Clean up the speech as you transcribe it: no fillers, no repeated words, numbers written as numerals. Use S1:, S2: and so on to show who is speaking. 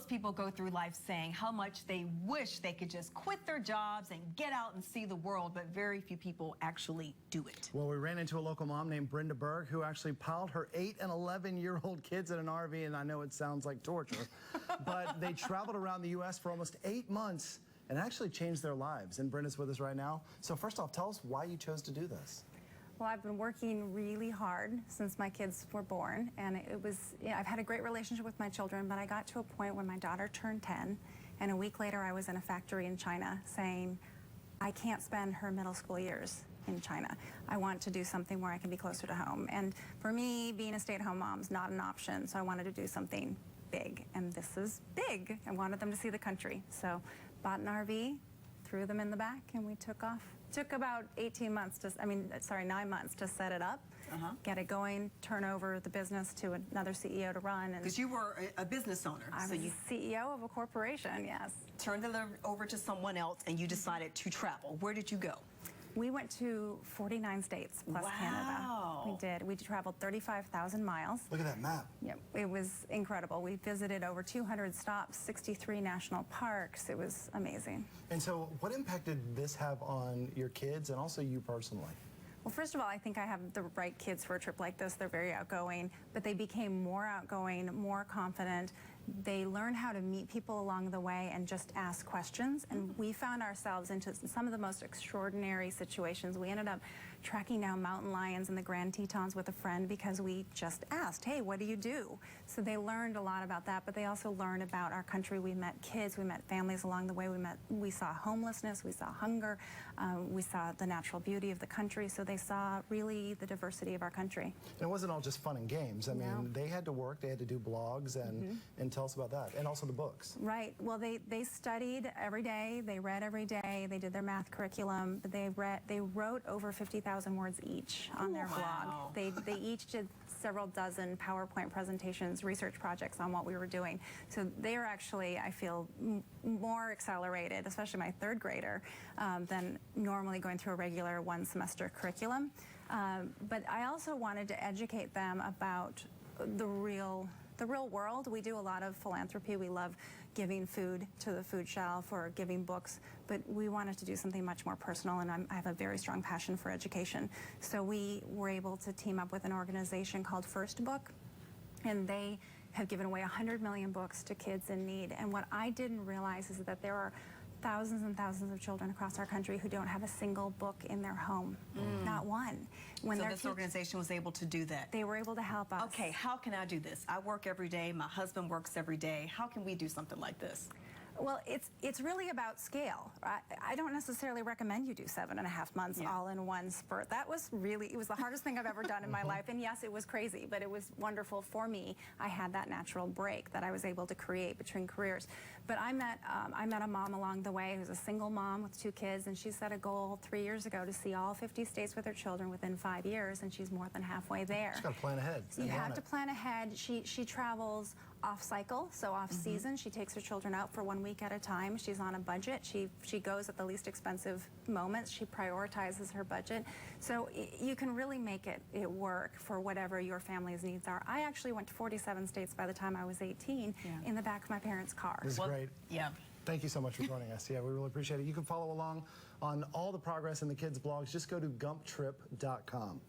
S1: People go through life saying how much they wish they could just quit their jobs and get out and see the world, but very few people actually do it.
S2: Well, we ran into a local mom named Brenda Berg who actually piled her 8- and 11-year-old kids in an RV, and I know it sounds like torture, but they traveled around the U.S. for almost 8 months and actually changed their lives. And Brenda's with us right now. So first off, tell us why you chose to do this.
S3: Well, I've been working really hard since my kids were born, and I've had a great relationship with my children, but I got to a point when my daughter turned 10, and a week later I was in a factory in China saying, I can't spend her middle school years in China. I want to do something where I can be closer to home. And for me, being a stay-at-home mom is not an option, so I wanted to do something big, and this is big. I wanted them to see the country. So bought an RV, threw them in the back, and we took off. Took about 9 months to set it up, get it going, turn over the business to another CEO to run.
S1: Because you were a business owner.
S3: I was CEO of a corporation, yes.
S1: Turned it over to someone else and you decided to travel. Where did you go?
S3: We went to 49 states plus Canada. We did. We traveled 35,000 miles.
S2: Look at that map.
S3: Yep, it was incredible. We visited over 200 stops, 63 national parks. It was amazing.
S2: And so what impact did this have on your kids and also you personally?
S3: Well, first of all, I think I have the right kids for a trip like this. They're very outgoing, but they became more outgoing, more confident. They learned how to meet people along the way and just ask questions. And we found ourselves into some of the most extraordinary situations. We ended up tracking down mountain lions in the Grand Tetons with a friend because we just asked, hey, what do you do? So they learned a lot about that, but they also learned about our country. We met kids, we met families along the way. We saw homelessness, we saw hunger, we saw the natural beauty of the country. So they saw really the diversity of our country.
S2: And it wasn't all just fun and games. I mean, they had to work, they had to do blogs, and tell us about that, and also the books.
S3: Right. Well, they studied every day, they read every day, they did their math curriculum, they wrote over 50,000 words each on their blog. They each did several dozen PowerPoint presentations, research projects on what we were doing. So they are actually, I feel, more accelerated, especially my third grader, than normally going through a regular one-semester curriculum. But I also wanted to educate them about the real world. We do a lot of philanthropy. We love giving food to the food shelf or giving books, but we wanted to do something much more personal, and I have a very strong passion for education. So we were able to team up with an organization called First Book, and they have given away 100 million books to kids in need. And what I didn't realize is that there are thousands and thousands of children across our country who don't have a single book in their home, not one.
S1: So this organization was able to do that?
S3: They were able to help us.
S1: Okay, how can I do this? I work every day, my husband works every day. How can we do something like this?
S3: Well, it's really about scale. I don't necessarily recommend you do 7.5 months all in one spurt. That was really, it was the hardest thing I've ever done in my life. And yes, it was crazy, but it was wonderful for me. I had that natural break that I was able to create between careers. But I met a mom along the way who's a single mom with 2 kids, and she set a goal 3 years ago to see all 50 states with her children within 5 years, and she's more than halfway there.
S2: She's got to plan ahead.
S3: You have to plan ahead. She travels off-cycle, so off-season. She takes her children out for 1 week at a time. She's on a budget. She goes at the least expensive moments. She prioritizes her budget. So you can really make it work for whatever your family's needs are. I actually went to 47 states by the time I was 18 in the back of my parents' car.
S2: This is great.
S1: Yeah.
S2: Thank you so much for joining us. Yeah, we really appreciate it. You can follow along on all the progress in the kids' blogs. Just go to gumptrip.com.